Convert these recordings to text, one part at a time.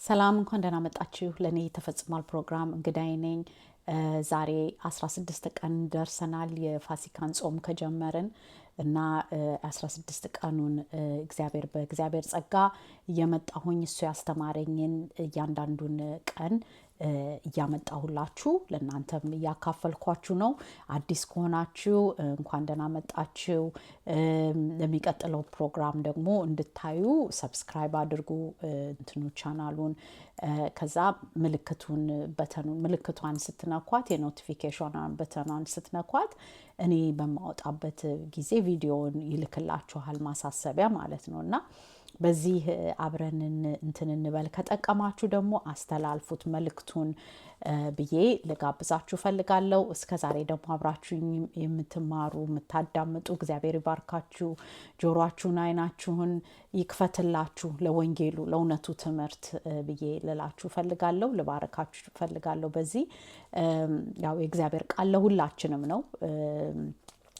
ሰላም እንኳን ደህና መጣችሁ ለኔ ተፈጽሟል ፕሮግራም እንግዳይ ነኝ። ዛሬ 16 ቀን ደርሰናል የፋሲካን ጾም ከጀመርን እና 16 ቀኑን በእግዚአብሔር ጸጋ እየመጣሁኝ እሱ ያስተማረኝን እያንዳንዱን ቀን እያመጣሁላችሁ ለእናንተም እያካፈልኳችሁ ነው። አዲስ ከሆናችሁ እንኳን ደህና መጣችሁ። ለሚቀጥለው ፕሮግራም ደግሞ እንድታዩ ሰብስክራይብ አድርጉ ቻናሉን። ከዛ ምልክቷን ስትነኳት የኖቲፊኬሽን በተኗን ስትነኳት እኔ በማወጣበት ጊዜ ቪዲዮውን ይልክላችኋል ማሳሰቢያ ማለት ነው። እና በዚህ አብረን እንበል። ከጠቀማችሁ ደግሞ አስተላልፉት መልእክቱን ብዬ ልጋብዛችሁ ፈልጋለሁ። እስከዛሬ ደግሞ አብራችሁኝ የምትማሩ የምታዳምጡ እግዚአብሔር ይባርካችሁ። ጆሮአችሁን አይናችሁን ይክፈትላችሁ ለወንጌሉ ለእውነቱ ትምህርት ብዬ ልላችሁ ፈልጋለሁ። ልባርካችሁ ፈልጋለሁ። በዚህ ያው የእግዚአብሔር ቃል ለሁላችንም ነው፣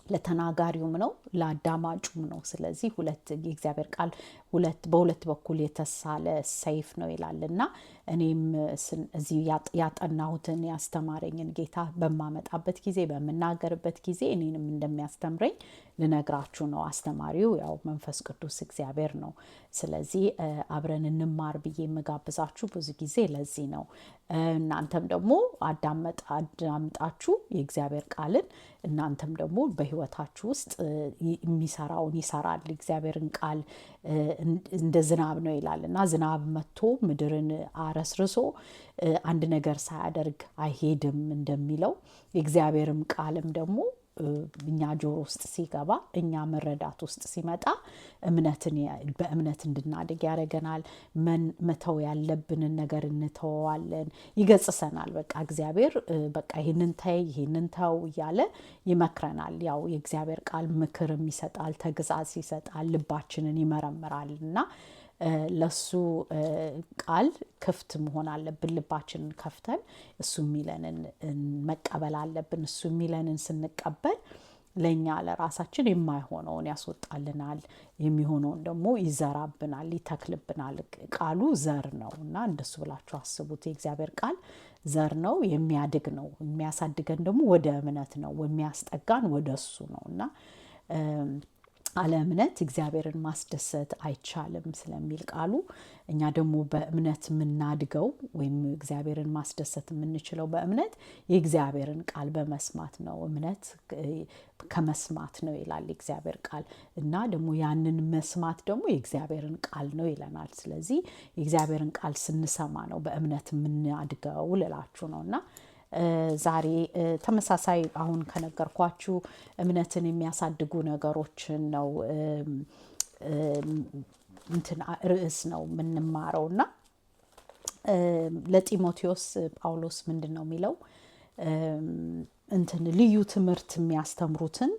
ለተናጋሪውም ነው ለአዳማጩም ነው። ስለዚህ የእግዚአብሔር ቃል በሁለት በኩል የተሳለ ሰይፍ ነው ይላልና እኔም እዚህ ያጠናሁትን ያስተማረኝን ጌታ በማመጣበት ጊዜ በመናገርበት ጊዜ እኔንም እንደሚያስተምረኝ ልነግራችሁ ነው። አስተማሪው ያው መንፈስ ቅዱስ እግዚአብሔር ነው። ስለዚህ አብረን እንማር ብዬ የምጋብዛችሁ ብዙ ጊዜ ለዚህ ነው። እናንተም ደግሞ አዳምጣችሁ የእግዚአብሔር ቃልን እናንተም ደግሞ በህይወታችሁ ውስጥ የሚሰራውን ይሰራል። እግዚአብሔርን ቃል እንደ ዝናብ ነው ይላል እና ዝናብ መጥቶ ምድርን አረስርሶ አንድ ነገር ሳያደርግ አይሄድም እንደሚለው የእግዚአብሔርም ቃልም ደግሞ እኛ ጆሮ ውስጥ ሲገባ እኛ መረዳት ውስጥ ሲመጣ በእምነት እንድናድግ ያደርገናል። መተው ያለብንን ነገር እንተዋለን፣ ይገጽሰናል። በቃ እግዚአብሔር በቃ ይሄንን ተው እያለ ይመክረናል። ያው የእግዚአብሔር ቃል ምክርም ይሰጣል፣ ተግሳጽ ይሰጣል፣ ልባችንን ይመረምራል እና ለሱ ቃል ክፍት መሆን አለብን። ልባችንን ከፍተን እሱ የሚለንን መቀበል አለብን። እሱ የሚለንን ስንቀበል ለኛ ለራሳችን የማይሆነውን ያስወጣልናል፣ የሚሆነውን ደግሞ ይዘራብናል፣ ይተክልብናል። ቃሉ ዘር ነው እና እንደሱ ብላችሁ አስቡት። የእግዚአብሔር ቃል ዘር ነው፣ የሚያድግ ነው። የሚያሳድገን ደግሞ ወደ እምነት ነው፣ የሚያስጠጋን ወደ እሱ ነው እና አለ እምነት እግዚአብሔርን ማስደሰት አይቻልም ስለሚል ቃሉ እኛ ደግሞ በእምነት የምናድገው ወይም እግዚአብሔርን ማስደሰት የምንችለው በእምነት የእግዚአብሔርን ቃል በመስማት ነው። እምነት ከመስማት ነው ይላል የእግዚአብሔር ቃል እና ደግሞ ያንን መስማት ደግሞ የእግዚአብሔርን ቃል ነው ይለናል። ስለዚህ የእግዚአብሔርን ቃል ስንሰማ ነው በእምነት የምናድገው ልላችሁ ነው እና ዛሬ ተመሳሳይ አሁን ከነገርኳችሁ እምነትን የሚያሳድጉ ነገሮችን ነው ርዕስ ነው የምንማረውና ለጢሞቴዎስ ጳውሎስ ምንድነው የሚለው? ልዩ ትምህርት የሚያስተምሩትን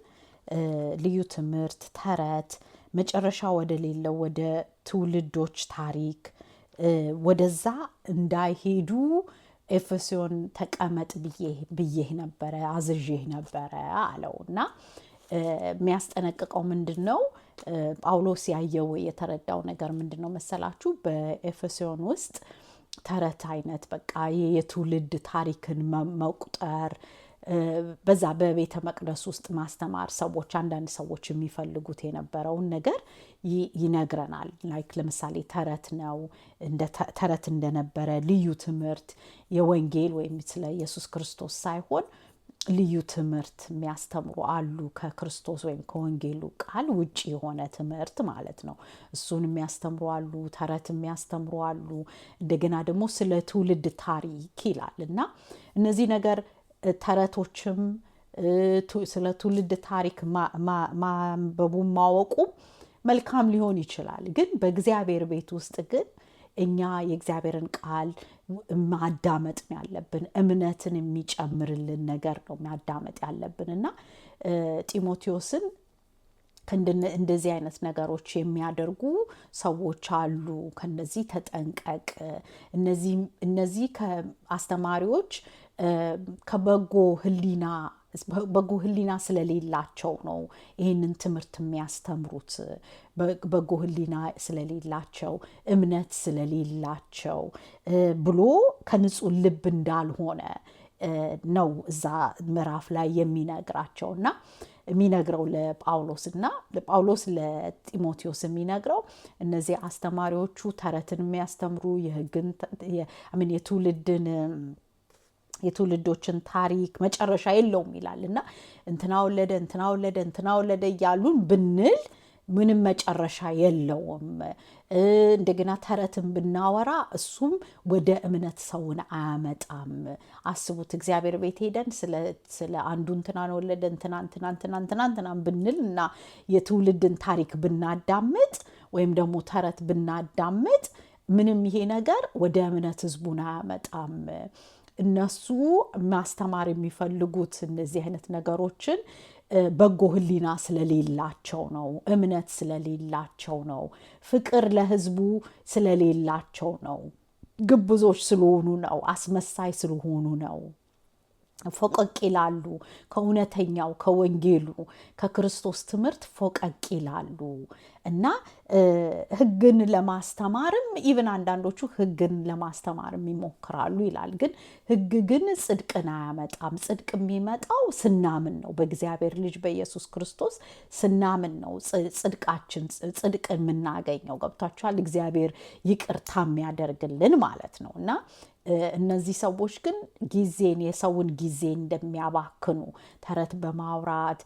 ልዩ ትምህርት፣ ተረት፣ መጨረሻ ወደ ሌለው ወደ ትውልዶች ታሪክ ወደዛ እንዳይሄዱ ኤፌሶን ተቀመጥ ብዬህ ነበረ፣ አዝዤህ ነበረ አለው እና የሚያስጠነቅቀው ምንድነው? ጳውሎስ ያየው የተረዳው ነገር ምንድነው መሰላችሁ? በኤፌሶን ውስጥ ተረት አይነት በቃ የትውልድ ታሪክን መቁጠር፣ በዛ በቤተ መቅደስ ውስጥ ማስተማር፣ አንዳንድ ሰዎች የሚፈልጉት የነበረውን ነገር ይነግረናል። ለምሳሌ ተረት ነው፣ ተረት እንደነበረ ልዩ ትምህርት የወንጌል ወይም ስለ ኢየሱስ ክርስቶስ ሳይሆን ልዩ ትምህርት የሚያስተምሩ አሉ። ከክርስቶስ ወይም ከወንጌሉ ቃል ውጪ የሆነ ትምህርት ማለት ነው። እሱን የሚያስተምሩ አሉ፣ ተረት የሚያስተምሩ አሉ። እንደገና ደግሞ ስለ ትውልድ ታሪክ ይላል እና እነዚህ ነገር ተረቶችም ስለ ትውልድ ታሪክ ማንበቡ ማወቁ መልካም ሊሆን ይችላል። ግን በእግዚአብሔር ቤት ውስጥ ግን እኛ የእግዚአብሔርን ቃል ማዳመጥ ያለብን እምነትን የሚጨምርልን ነገር ነው ማዳመጥ ያለብን እና ጢሞቴዎስን እንደዚህ አይነት ነገሮች የሚያደርጉ ሰዎች አሉ፣ ከነዚህ ተጠንቀቅ። እነዚህ ከአስተማሪዎች ከበጎ ሕሊና በጎ ሕሊና ስለሌላቸው ነው ይህንን ትምህርት የሚያስተምሩት። በጎ ሕሊና ስለሌላቸው፣ እምነት ስለሌላቸው ብሎ ከንጹህ ልብ እንዳልሆነ ነው እዛ ምዕራፍ ላይ የሚነግራቸው እና የሚነግረው ለጳውሎስ ለጢሞቴዎስ የሚነግረው እነዚህ አስተማሪዎቹ ተረትን የሚያስተምሩ የትውልዶችን ታሪክ መጨረሻ የለውም ይላል እና እንትና ወለደ እያሉን ብንል ምንም መጨረሻ የለውም። እንደገና ተረትን ብናወራ እሱም ወደ እምነት ሰውን አያመጣም። አስቡት፣ እግዚአብሔር ቤት ሄደን ስለ አንዱ እንትናን ወለደ እንትና ብንል እና የትውልድን ታሪክ ብናዳምጥ ወይም ደግሞ ተረት ብናዳምጥ ምንም ይሄ ነገር ወደ እምነት ህዝቡን አያመጣም። እነሱ ማስተማር የሚፈልጉት እነዚህ አይነት ነገሮችን በጎ ሕሊና ስለሌላቸው ነው፣ እምነት ስለሌላቸው ነው፣ ፍቅር ለህዝቡ ስለሌላቸው ነው፣ ግብዞች ስለሆኑ ነው፣ አስመሳይ ስለሆኑ ነው። ፎቀቅ ይላሉ ከእውነተኛው ከወንጌሉ ከክርስቶስ ትምህርት ፎቀቅ ይላሉ እና ህግን ለማስተማርም ኢቭን አንዳንዶቹ ህግን ለማስተማርም ይሞክራሉ ይላል። ግን ህግ ግን ጽድቅን አያመጣም። ጽድቅ የሚመጣው ስናምን ነው፣ በእግዚአብሔር ልጅ በኢየሱስ ክርስቶስ ስናምን ነው ጽድቅ የምናገኘው። ገብቷችኋል? እግዚአብሔር ይቅርታ የሚያደርግልን ማለት ነው እና እነዚህ ሰዎች ግን የሰውን ጊዜ እንደሚያባክኑ ተረት በማውራት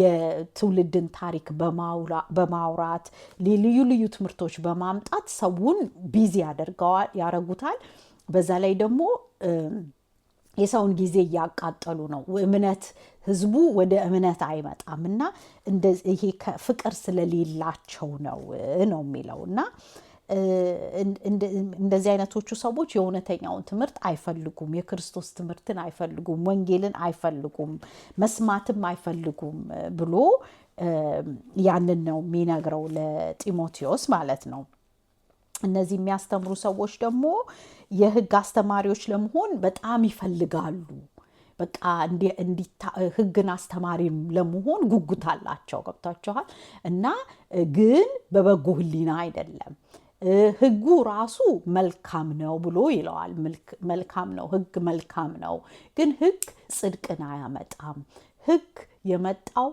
የትውልድን ታሪክ በማውራት ልዩ ትምህርቶች በማምጣት ሰውን ቢዚ ያደርጉታል። በዛ ላይ ደግሞ የሰውን ጊዜ እያቃጠሉ ነው። ህዝቡ ወደ እምነት አይመጣም እና ይሄ ፍቅር ስለሌላቸው ነው የሚለው እና እንደዚህ አይነቶቹ ሰዎች የእውነተኛውን ትምህርት አይፈልጉም፣ የክርስቶስ ትምህርትን አይፈልጉም፣ ወንጌልን አይፈልጉም፣ መስማትም አይፈልጉም ብሎ ያንን ነው የሚነግረው ለጢሞቴዎስ ማለት ነው። እነዚህ የሚያስተምሩ ሰዎች ደግሞ የህግ አስተማሪዎች ለመሆን በጣም ይፈልጋሉ። በቃ ህግን አስተማሪም ለመሆን ጉጉት አላቸው። ገብታችኋል? እና ግን በበጎ ሕሊና አይደለም። ህጉ ራሱ መልካም ነው ብሎ ይለዋል። መልካም ነው፣ ህግ መልካም ነው። ግን ህግ ጽድቅን አያመጣም። ህግ የመጣው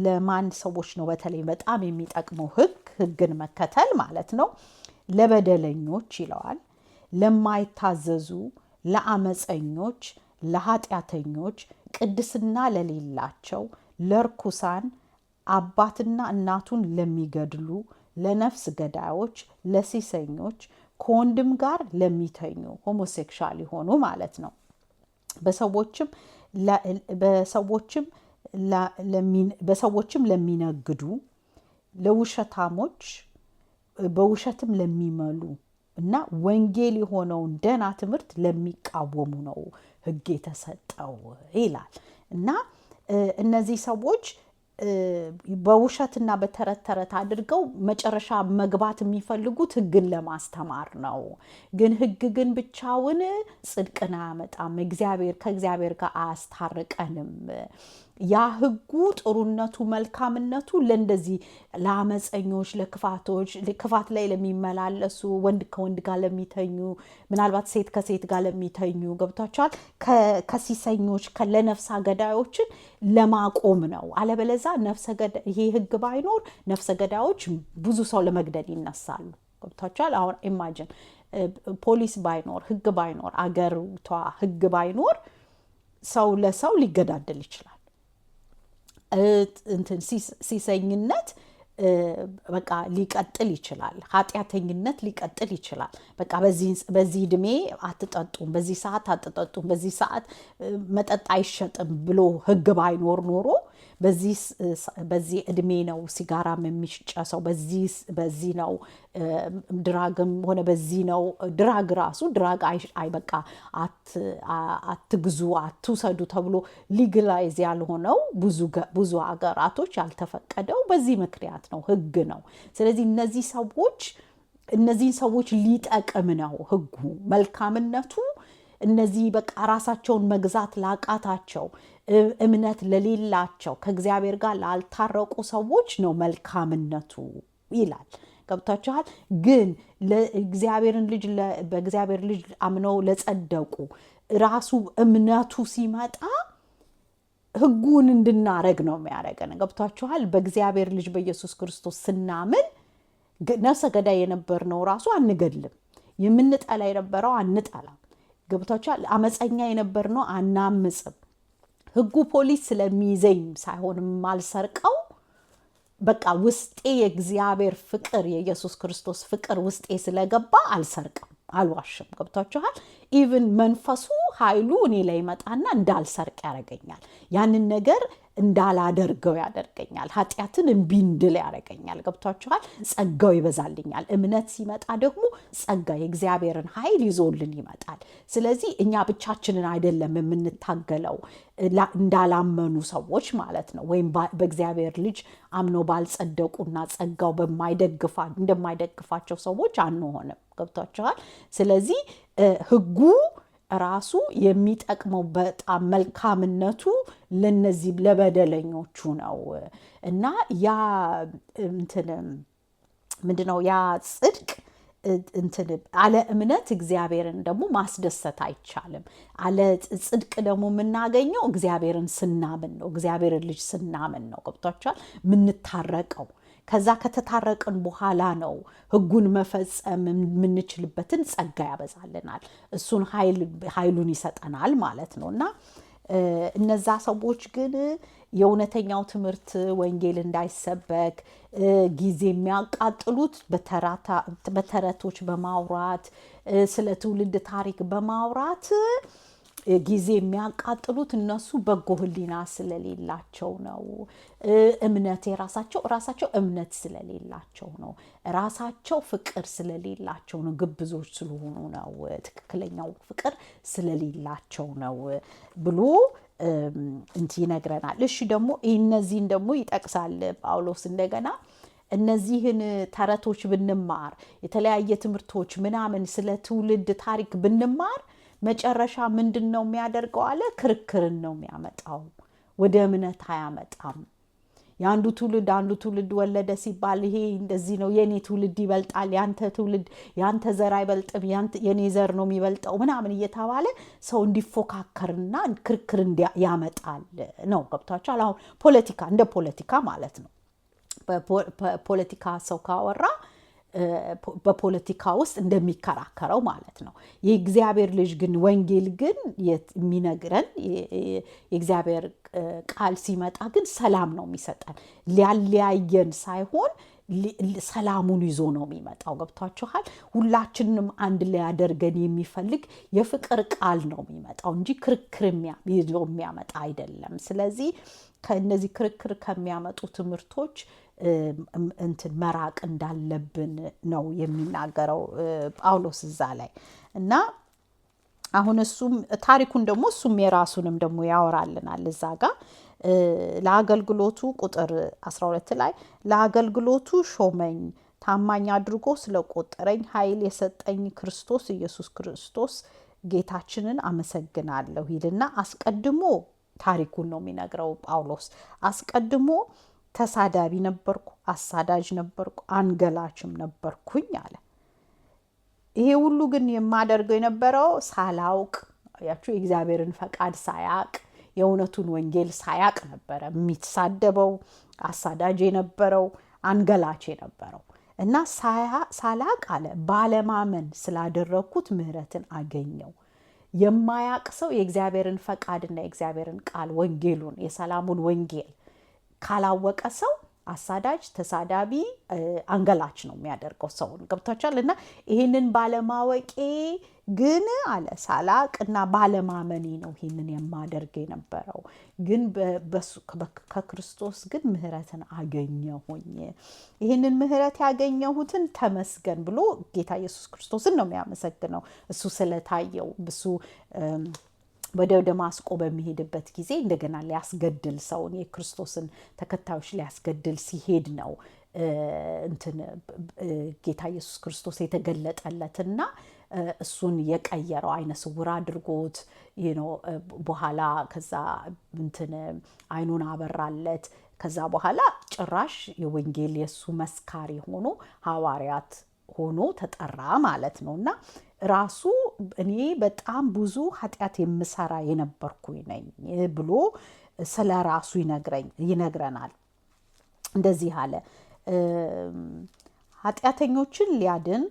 ለማን ሰዎች ነው? በተለይ በጣም የሚጠቅመው ህግን መከተል ማለት ነው ለበደለኞች ይለዋል፣ ለማይታዘዙ፣ ለአመፀኞች፣ ለኃጢአተኞች፣ ቅድስና ለሌላቸው፣ ለርኩሳን፣ አባትና እናቱን ለሚገድሉ፣ ለነፍስ ገዳዮች፣ ለሴሰኞች፣ ከወንድም ጋር ለሚተኙ ሆሞሴክሹዋል የሆኑ ማለት ነው። በሰዎችም ለሚነግዱ፣ ለውሸታሞች፣ በውሸትም ለሚመሉ እና ወንጌል የሆነውን ደህና ትምህርት ለሚቃወሙ ነው ህግ የተሰጠው ይላል እና እነዚህ ሰዎች በውሸትና በተረት አድርገው መጨረሻ መግባት የሚፈልጉት ህግን ለማስተማር ነው። ግን ህግ ግን ብቻውን ጽድቅን አያመጣም። ከእግዚአብሔር ጋር አያስታርቀንም። ያ ህጉ ጥሩነቱ መልካምነቱ ለእንደዚህ ለአመፀኞች፣ ለክፋቶች፣ ክፋት ላይ ለሚመላለሱ፣ ወንድ ከወንድ ጋር ለሚተኙ፣ ምናልባት ሴት ከሴት ጋር ለሚተኙ፣ ገብቷቸዋል፣ ከሲሰኞች፣ ለነፍሰ ገዳዮችን ለማቆም ነው። አለበለዛ ይሄ ህግ ባይኖር ነፍሰ ገዳዮች ብዙ ሰው ለመግደል ይነሳሉ። ገብቷቸዋል። አሁን ኢማጂን ፖሊስ ባይኖር፣ ህግ ባይኖር፣ አገሪቷ ህግ ባይኖር ሰው ለሰው ሊገዳደል ይችላል። ሲሰኝነት በቃ ሊቀጥል ይችላል። ኃጢአተኝነት ሊቀጥል ይችላል። በቃ በዚህ እድሜ አትጠጡም፣ በዚህ ሰዓት አትጠጡም፣ በዚህ ሰዓት መጠጥ አይሸጥም ብሎ ህግ ባይኖር ኖሮ በዚህ እድሜ ነው ሲጋራም የሚጨሰው፣ በዚህ ነው ድራግም ሆነ በዚህ ነው ድራግ ራሱ ድራግ በቃ አትግዙ፣ አትውሰዱ ተብሎ ሊግላይዝ ያልሆነው ብዙ ሀገራቶች ያልተፈቀደው በዚህ ምክንያት ነው፣ ህግ ነው። ስለዚህ እነዚህን ሰዎች ሊጠቅም ነው ህጉ። መልካምነቱ እነዚህ በቃ ራሳቸውን መግዛት ላቃታቸው እምነት ለሌላቸው ከእግዚአብሔር ጋር ላልታረቁ ሰዎች ነው መልካምነቱ ይላል። ገብታችኋል? ግን በእግዚአብሔር ልጅ አምነው ለጸደቁ ራሱ እምነቱ ሲመጣ ሕጉን እንድናረግ ነው የሚያደርገን። ገብታችኋል? በእግዚአብሔር ልጅ በኢየሱስ ክርስቶስ ስናምን ነፍሰ ገዳይ የነበርነው ራሱ አንገድልም፣ የምንጠላ የነበረው አንጠላም። ገብታችኋል? አመፀኛ የነበርነው አናምጽም። ሕጉ ፖሊስ ስለሚይዘኝ ሳይሆን ማልሰርቀው በቃ ውስጤ የእግዚአብሔር ፍቅር የኢየሱስ ክርስቶስ ፍቅር ውስጤ ስለገባ አልሰርቅም፣ አልዋሽም። ገብታችኋል? ኢቭን መንፈሱ ኃይሉ እኔ ላይ መጣና እንዳልሰርቅ ያደርገኛል። ያንን ነገር እንዳላደርገው ያደርገኛል። ኃጢአትን እምቢ እንድል ያደርገኛል። ገብታችኋል? ጸጋው ይበዛልኛል። እምነት ሲመጣ ደግሞ ጸጋ የእግዚአብሔርን ኃይል ይዞልን ይመጣል። ስለዚህ እኛ ብቻችንን አይደለም የምንታገለው እንዳላመኑ ሰዎች ማለት ነው፣ ወይም በእግዚአብሔር ልጅ አምነው ባልጸደቁና ጸጋው እንደማይደግፋቸው ሰዎች አንሆንም። ገብታችኋል? ስለዚህ ሕጉ ራሱ የሚጠቅመው በጣም መልካምነቱ ለነዚህ ለበደለኞቹ ነው። እና ያ ምንድነው ያ ጽድቅ አለ እምነት እግዚአብሔርን ደግሞ ማስደሰት አይቻልም። አለ ጽድቅ ደግሞ የምናገኘው እግዚአብሔርን ስናምን ነው፣ እግዚአብሔርን ልጅ ስናምን ነው። ገብቷችኋል? የምንታረቀው ከዛ ከተታረቅን በኋላ ነው ሕጉን መፈጸም የምንችልበትን ጸጋ ያበዛልናል። እሱን ኃይሉን ይሰጠናል ማለት ነው። እና እነዛ ሰዎች ግን የእውነተኛው ትምህርት ወንጌል እንዳይሰበክ ጊዜ የሚያቃጥሉት በተረቶች በማውራት ስለ ትውልድ ታሪክ በማውራት ጊዜ የሚያቃጥሉት እነሱ በጎ ሕሊና ስለሌላቸው ነው። እምነት ራሳቸው እምነት ስለሌላቸው ነው። ራሳቸው ፍቅር ስለሌላቸው ነው። ግብዞች ስለሆኑ ነው። ትክክለኛው ፍቅር ስለሌላቸው ነው ብሎ ይነግረናል። እሺ ደግሞ እነዚህን ደግሞ ይጠቅሳል ጳውሎስ እንደገና እነዚህን ተረቶች ብንማር የተለያየ ትምህርቶች ምናምን ስለ ትውልድ ታሪክ ብንማር መጨረሻ ምንድን ነው የሚያደርገው አለ? ክርክርን ነው የሚያመጣው፣ ወደ እምነት አያመጣም። የአንዱ ትውልድ ወለደ ሲባል ይሄ እንደዚህ ነው፣ የኔ ትውልድ ይበልጣል፣ ያንተ ዘር አይበልጥም፣ የኔ ዘር ነው የሚበልጠው ምናምን እየተባለ ሰው እንዲፎካከርና ክርክር ያመጣል ነው። ገብቷችኋል? አሁን እንደ ፖለቲካ ማለት ነው። ፖለቲካ ሰው ካወራ በፖለቲካ ውስጥ እንደሚከራከረው ማለት ነው። የእግዚአብሔር ልጅ ግን ወንጌል ግን የሚነግረን የእግዚአብሔር ቃል ሲመጣ ግን ሰላም ነው የሚሰጠን። ሊያለያየን ሳይሆን ሰላሙን ይዞ ነው የሚመጣው። ገብቷችኋል? ሁላችንም አንድ ላይ ያደርገን የሚፈልግ የፍቅር ቃል ነው የሚመጣው እንጂ ክርክር ይዞ የሚያመጣ አይደለም። ስለዚህ ከነዚህ ክርክር ከሚያመጡ ትምህርቶች መራቅ እንዳለብን ነው የሚናገረው ጳውሎስ እዛ ላይ። እና አሁን ታሪኩን ደግሞ የራሱንም ደግሞ ያወራልናል እዛ ጋር ለአገልግሎቱ ቁጥር 12 ላይ ለአገልግሎቱ ሾመኝ፣ ታማኝ አድርጎ ስለቆጠረኝ ኃይል የሰጠኝ ክርስቶስ ኢየሱስ ክርስቶስ ጌታችንን አመሰግናለሁ ይልና አስቀድሞ ታሪኩን ነው የሚነግረው ጳውሎስ። አስቀድሞ ተሳዳቢ ነበርኩ፣ አሳዳጅ ነበርኩ፣ አንገላችም ነበርኩኝ አለ። ይሄ ሁሉ ግን የማደርገው የነበረው ሳላውቅ፣ የእግዚአብሔርን ፈቃድ ሳያቅ፣ የእውነቱን ወንጌል ሳያቅ ነበረ የሚሳደበው፣ አሳዳጅ የነበረው፣ አንገላች የነበረው እና ሳላቅ አለ ባለማመን ስላደረግኩት ምሕረትን አገኘው። የማያቅ ሰው የእግዚአብሔርን ፈቃድና የእግዚአብሔርን ቃል ወንጌሉን የሰላሙን ወንጌል ካላወቀ ሰው አሳዳጅ፣ ተሳዳቢ፣ አንገላች ነው የሚያደርገው ሰውን። ገብቷችኋል? እና ይህንን ባለማወቄ ግን አለ ሳላቅ እና ባለማመኔ ነው ይህንን የማደርግ የነበረው። ግን ከክርስቶስ ግን ምሕረትን አገኘሁኝ። ይህንን ምሕረት ያገኘሁትን ተመስገን ብሎ ጌታ ኢየሱስ ክርስቶስን ነው የሚያመሰግነው። እሱ ስለታየው እሱ ወደ ደማስቆ በሚሄድበት ጊዜ እንደገና ሊያስገድል ሰውን የክርስቶስን ተከታዮች ሊያስገድል ሲሄድ ነው ጌታ ኢየሱስ ክርስቶስ የተገለጠለትና እሱን የቀየረው አይነ ስውር አድርጎት በኋላ ከዛ እንትን አይኑን አበራለት። ከዛ በኋላ ጭራሽ የወንጌል የሱ መስካሪ ሆኖ ሐዋርያት ሆኖ ተጠራ ማለት ነው። እና ራሱ እኔ በጣም ብዙ ኃጢአት የምሰራ የነበርኩኝ ነኝ ብሎ ስለ ራሱ ይነግረናል። እንደዚህ አለ፣ ኃጢአተኞችን ሊያድን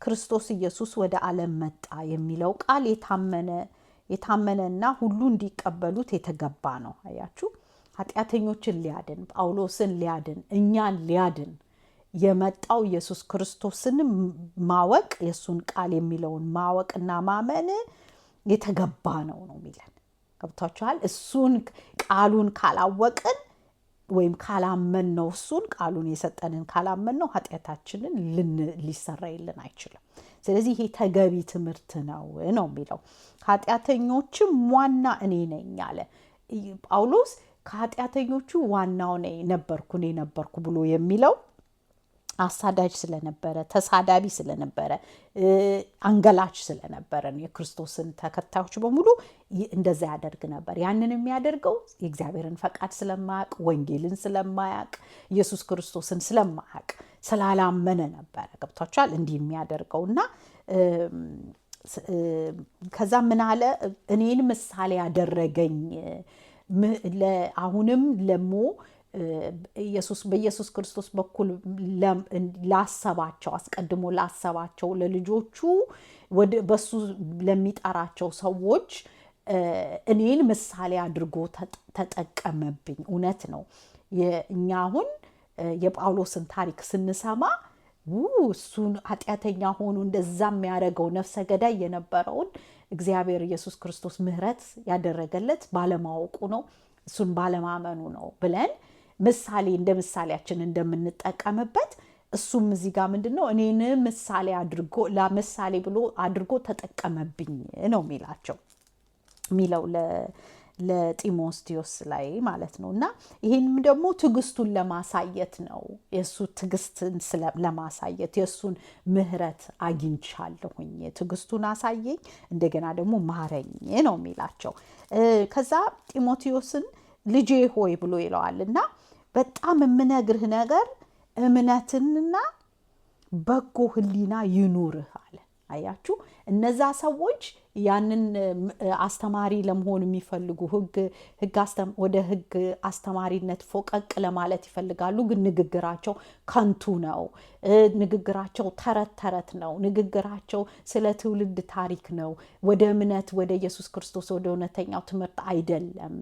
ክርስቶስ ኢየሱስ ወደ ዓለም መጣ የሚለው ቃል የታመነና ሁሉ እንዲቀበሉት የተገባ ነው። አያችሁ፣ ኃጢአተኞችን ሊያድን፣ ጳውሎስን ሊያድን፣ እኛን ሊያድን የመጣው ኢየሱስ ክርስቶስን ማወቅ፣ የሱን ቃል የሚለውን ማወቅና ማመን የተገባ ነው የሚለን። ገብታችኋል? እሱን ቃሉን ካላወቅን ወይም ካላመን ነው፣ እሱን ቃሉን የሰጠንን ካላመን ነው ኃጢአታችንን ሊሰረይልን አይችልም። ስለዚህ ይሄ ተገቢ ትምህርት ነው የሚለው። ከኃጢአተኞችም ዋና እኔ ነኝ አለ ጳውሎስ። ከኃጢአተኞቹ ዋናው እኔ ነበርኩ ብሎ የሚለው አሳዳጅ ስለነበረ፣ ተሳዳቢ ስለነበረ፣ አንገላች ስለነበረ የክርስቶስን ተከታዮች በሙሉ እንደዛ ያደርግ ነበር። ያንን የሚያደርገው የእግዚአብሔርን ፈቃድ ስለማያውቅ፣ ወንጌልን ስለማያውቅ፣ ኢየሱስ ክርስቶስን ስለማያውቅ ስላላመነ ነበረ። ገብቷችኋል? እንዲህ የሚያደርገውና ከዛ ምን አለ? እኔን ምሳሌ ያደረገኝ አሁንም ለሞ በኢየሱስ ክርስቶስ በኩል ላሰባቸው፣ አስቀድሞ ላሰባቸው ለልጆቹ በሱ ለሚጠራቸው ሰዎች እኔን ምሳሌ አድርጎ ተጠቀመብኝ። እውነት ነው። እኛ አሁን የጳውሎስን ታሪክ ስንሰማ እሱን ኃጢአተኛ ሆኖ እንደዛ የሚያደርገው ነፍሰ ገዳይ የነበረውን እግዚአብሔር ኢየሱስ ክርስቶስ ምሕረት ያደረገለት ባለማወቁ ነው፣ እሱን ባለማመኑ ነው ብለን ምሳሌ እንደ ምሳሌያችን እንደምንጠቀምበት እሱም እዚህ ጋር ምንድነው እኔን ምሳሌ ብሎ አድርጎ ተጠቀመብኝ ነው የሚለው ለጢሞቴዎስ ላይ ማለት ነው። እና ይህንም ደግሞ ትዕግስቱን ለማሳየት ነው። የእሱ ትዕግስትን ለማሳየት የእሱን ምሕረት አግኝቻለሁኝ፣ ትዕግስቱን አሳየኝ፣ እንደገና ደግሞ ማረኝ ነው የሚላቸው። ከዛ ጢሞቴዎስን ልጄ ሆይ ብሎ ይለዋል። እና በጣም የምነግርህ ነገር እምነትንና በጎ ሕሊና ይኑርህ አለ። አያችሁ፣ እነዛ ሰዎች ያንን አስተማሪ ለመሆን የሚፈልጉ ወደ ሕግ አስተማሪነት ፎቀቅ ለማለት ይፈልጋሉ። ግን ንግግራቸው ከንቱ ነው። ንግግራቸው ተረት ነው። ንግግራቸው ስለ ትውልድ ታሪክ ነው። ወደ እምነት፣ ወደ ኢየሱስ ክርስቶስ ወደ እውነተኛው ትምህርት አይደለም።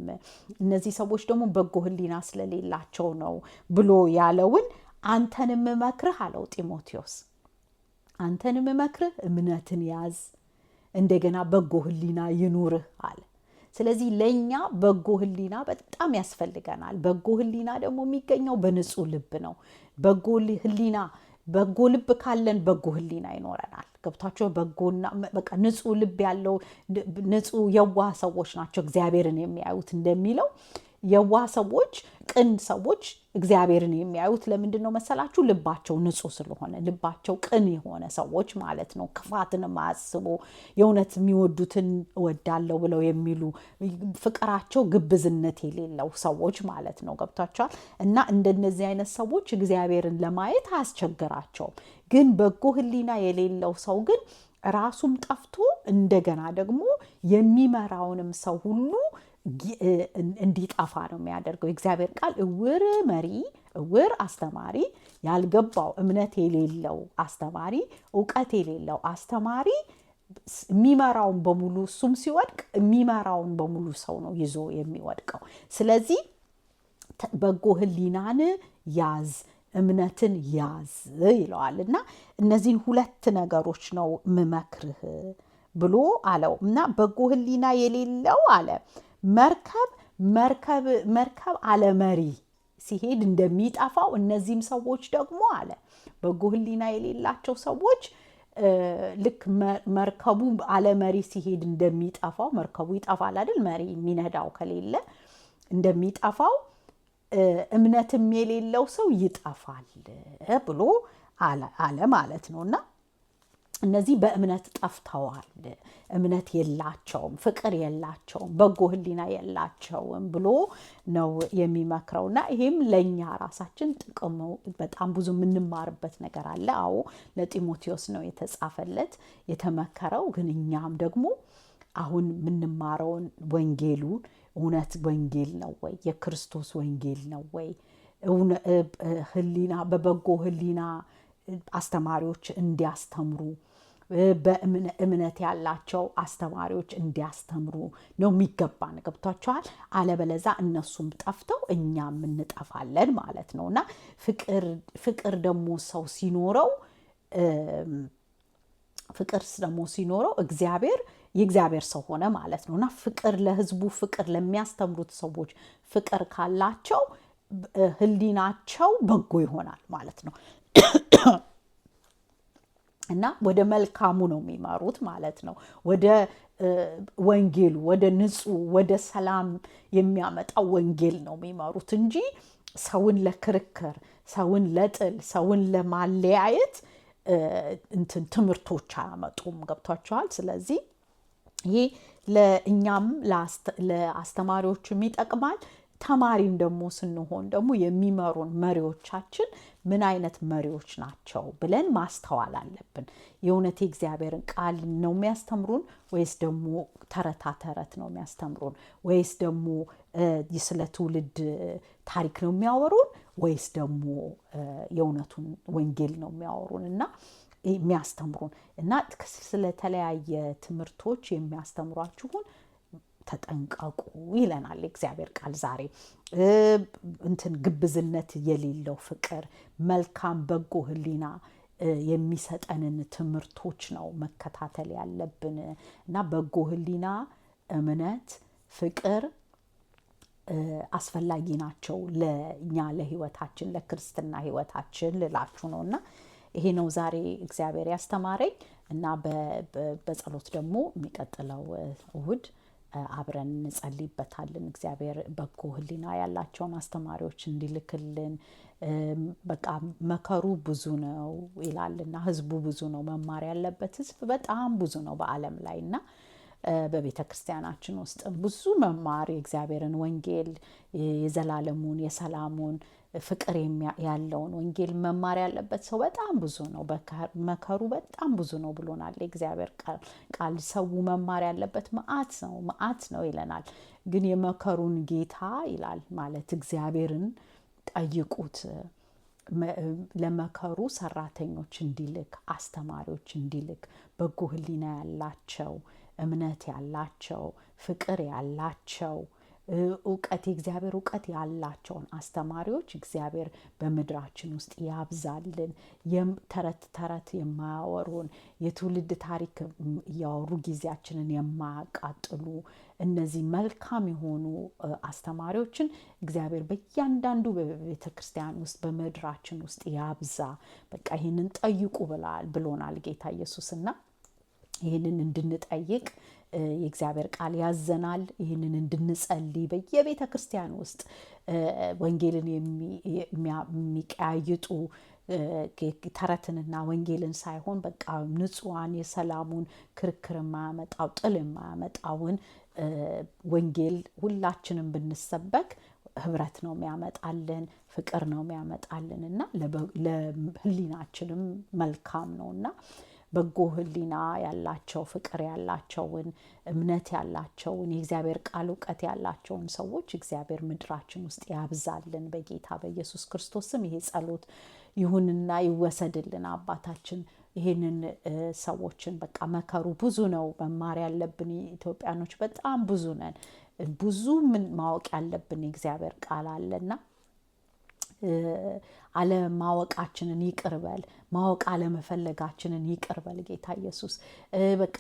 እነዚህ ሰዎች ደግሞ በጎ ሕሊና ስለሌላቸው ነው ብሎ ያለውን አንተንም እመክርህ አለው ጢሞቴዎስ። አንተንም እመክርህ እምነትን ያዝ፣ እንደገና በጎ ሕሊና ይኑርህ አለ። ስለዚህ ለኛ በጎ ሕሊና በጣም ያስፈልገናል። በጎ ሕሊና ደግሞ የሚገኘው በንጹህ ልብ ነው። በጎ ልብ ካለን በጎ ሕሊና ይኖረናል። ገብታችሁ? በጎና በቃ ንጹህ ልብ ያለው ንጹህ የዋህ ሰዎች ናቸው እግዚአብሔርን የሚያዩት እንደሚለው የዋህ ሰዎች፣ ቅን ሰዎች እግዚአብሔርን የሚያዩት ለምንድን ነው መሰላችሁ? ልባቸው ንጹህ ስለሆነ፣ ልባቸው ቅን የሆነ ሰዎች ማለት ነው። ክፋትን ማያስቡ፣ የእውነት የሚወዱትን እወዳለሁ ብለው የሚሉ፣ ፍቅራቸው ግብዝነት የሌለው ሰዎች ማለት ነው። ገብታችኋል? እና እንደነዚህ አይነት ሰዎች እግዚአብሔርን ለማየት አያስቸግራቸውም። ግን በጎ ሕሊና የሌለው ሰው ግን ራሱም ጠፍቶ እንደገና ደግሞ የሚመራውንም ሰው ሁሉ እንዲጠፋ ነው የሚያደርገው። የእግዚአብሔር ቃል እውር አስተማሪ፣ ያልገባው እምነት የሌለው አስተማሪ፣ እውቀት የሌለው አስተማሪ የሚመራውን በሙሉ እሱም ሲወድቅ የሚመራውን በሙሉ ሰው ነው ይዞ የሚወድቀው። ስለዚህ በጎ ሕሊናን ያዝ፣ እምነትን ያዝ ይለዋል። እና እነዚህን ሁለት ነገሮች ነው ምመክርህ ብሎ አለው። እና በጎ ሕሊና የሌለው አለ መርከብ አለ መሪ ሲሄድ እንደሚጠፋው፣ እነዚህም ሰዎች ደግሞ አለ በጎ ሕሊና የሌላቸው ሰዎች ልክ መርከቡ አለ መሪ ሲሄድ እንደሚጠፋው፣ መርከቡ ይጠፋል አይደል? መሪ የሚነዳው ከሌለ እንደሚጠፋው እምነትም የሌለው ሰው ይጠፋል ብሎ አለ ማለት ነው። እና እነዚህ በእምነት ጠፍተዋል፣ እምነት የላቸውም፣ ፍቅር የላቸውም፣ በጎ ሕሊና የላቸውም ብሎ ነው የሚመክረውና ይሄም ለእኛ ራሳችን ጥቅሙ በጣም ብዙ የምንማርበት ነገር አለ። አዎ ለጢሞቴዎስ ነው የተጻፈለት የተመከረው። ግን እኛም ደግሞ አሁን የምንማረውን ወንጌሉን እውነት ወንጌል ነው ወይ? የክርስቶስ ወንጌል ነው ወይ? ሕሊና በበጎ ሕሊና አስተማሪዎች እንዲያስተምሩ በእምነት ያላቸው አስተማሪዎች እንዲያስተምሩ ነው የሚገባን። ገብቷቸዋል። አለበለዛ እነሱም ጠፍተው እኛም እንጠፋለን ማለት ነው። እና ፍቅር ደግሞ ሰው ሲኖረው የእግዚአብሔር ሰው ሆነ ማለት ነው። እና ፍቅር ለሕዝቡ ፍቅር ለሚያስተምሩት ሰዎች ፍቅር ካላቸው ሕሊናቸው በጎ ይሆናል ማለት ነው። እና ወደ መልካሙ ነው የሚመሩት ማለት ነው። ወደ ወንጌሉ፣ ወደ ንጹህ፣ ወደ ሰላም የሚያመጣው ወንጌል ነው የሚመሩት እንጂ ሰውን ለክርክር፣ ሰውን ለጥል፣ ሰውን ለማለያየት ትምህርቶች አያመጡም። ገብቷቸዋል። ስለዚህ ይሄ ለእኛም ለአስተማሪዎችም ይጠቅማል። ተማሪም ደግሞ ስንሆን ደግሞ የሚመሩን መሪዎቻችን ምን አይነት መሪዎች ናቸው ብለን ማስተዋል አለብን። የእውነት የእግዚአብሔርን ቃል ነው የሚያስተምሩን ወይስ ደግሞ ተረታ ተረት ነው የሚያስተምሩን? ወይስ ደግሞ ስለ ትውልድ ታሪክ ነው የሚያወሩን? ወይስ ደግሞ የእውነቱን ወንጌል ነው የሚያወሩን እና የሚያስተምሩን? እና ስለተለያየ ትምህርቶች የሚያስተምሯችሁን ተጠንቀቁ ይለናል እግዚአብሔር ቃል ዛሬ። ግብዝነት የሌለው ፍቅር፣ መልካም በጎ ሕሊና የሚሰጠንን ትምህርቶች ነው መከታተል ያለብን እና በጎ ሕሊና፣ እምነት፣ ፍቅር አስፈላጊ ናቸው ለእኛ ለህይወታችን፣ ለክርስትና ህይወታችን ልላችሁ ነው። እና ይሄ ነው ዛሬ እግዚአብሔር ያስተማረኝ እና በጸሎት ደግሞ የሚቀጥለው እሁድ አብረን እንጸልይበታለን። እግዚአብሔር በጎ ሕሊና ያላቸውን አስተማሪዎች እንዲልክልን። በቃ መከሩ ብዙ ነው ይላልና ህዝቡ ብዙ ነው፣ መማር ያለበት ህዝብ በጣም ብዙ ነው በዓለም ላይ እና በቤተ ክርስቲያናችን ውስጥ ብዙ መማር የእግዚአብሔርን ወንጌል የዘላለሙን የሰላሙን ፍቅር ያለውን ወንጌል መማር ያለበት ሰው በጣም ብዙ ነው። መከሩ በጣም ብዙ ነው ብሎናል የእግዚአብሔር ቃል። ሰው መማር ያለበት መዓት ነው ይለናል። ግን የመከሩን ጌታ ይላል ማለት እግዚአብሔርን ጠይቁት፣ ለመከሩ ሰራተኞች እንዲልክ፣ አስተማሪዎች እንዲልክ፣ በጎ ሕሊና ያላቸው፣ እምነት ያላቸው፣ ፍቅር ያላቸው፣ የእግዚአብሔር እውቀት ያላቸውን አስተማሪዎች እግዚአብሔር በምድራችን ውስጥ ያብዛልን። ተረት የማያወሩን፣ የትውልድ ታሪክ እያወሩ ጊዜያችንን የማያቃጥሉ እነዚህ መልካም የሆኑ አስተማሪዎችን እግዚአብሔር በእያንዳንዱ በቤተ ክርስቲያን ውስጥ በምድራችን ውስጥ ያብዛ። በቃ ይህንን ጠይቁ ብሎናል ጌታ ኢየሱስና ይህንን እንድንጠይቅ የእግዚአብሔር ቃል ያዘናል። ይህንን እንድንጸልይ በየቤተ ክርስቲያን ውስጥ ወንጌልን የሚቀያይጡ ተረትንና ወንጌልን ሳይሆን በቃ ንጹሐን የሰላሙን ክርክር የማያመጣው ጥል የማያመጣውን ወንጌል ሁላችንም ብንሰበክ ህብረት ነው የሚያመጣልን፣ ፍቅር ነው የሚያመጣልን እና ለህሊናችንም መልካም ነውና በጎ ሕሊና ያላቸው፣ ፍቅር ያላቸውን፣ እምነት ያላቸውን፣ የእግዚአብሔር ቃል እውቀት ያላቸውን ሰዎች እግዚአብሔር ምድራችን ውስጥ ያብዛልን በጌታ በኢየሱስ ክርስቶስ ስም። ይሄ ጸሎት ይሁንና ይወሰድልን አባታችን። ይሄንን ሰዎችን በቃ መከሩ ብዙ ነው፣ መማር ያለብን ኢትዮጵያኖች በጣም ብዙ ነን። ብዙ ምን ማወቅ ያለብን የእግዚአብሔር ቃል አለና አለማወቃችንን ይቅርበል፣ ማወቅ አለመፈለጋችንን ይቅርበል ጌታ ኢየሱስ። በቃ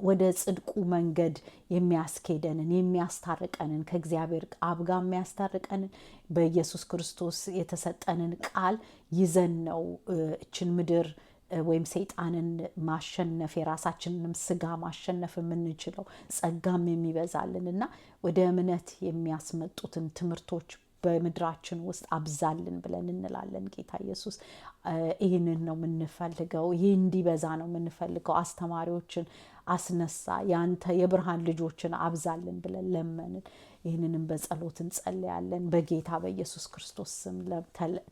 ወደ ጽድቁ መንገድ የሚያስኬደንን የሚያስታርቀንን ከእግዚአብሔር አብ ጋር የሚያስታርቀንን በኢየሱስ ክርስቶስ የተሰጠንን ቃል ይዘን ነው እችን ምድር ወይም ሰይጣንን ማሸነፍ የራሳችንንም ስጋ ማሸነፍ የምንችለው ጸጋም የሚበዛልን እና ወደ እምነት የሚያስመጡትን ትምህርቶች በምድራችን ውስጥ አብዛልን ብለን እንላለን። ጌታ ኢየሱስ ይህንን ነው የምንፈልገው። ይህ እንዲበዛ ነው የምንፈልገው። አስተማሪዎችን አስነሳ፣ ያንተ የብርሃን ልጆችን አብዛልን ብለን ለመንን። ይህንንም በጸሎት እንጸልያለን። በጌታ በኢየሱስ ክርስቶስ ስም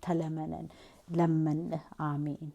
ተለመነን፣ ለመንህ። አሜን።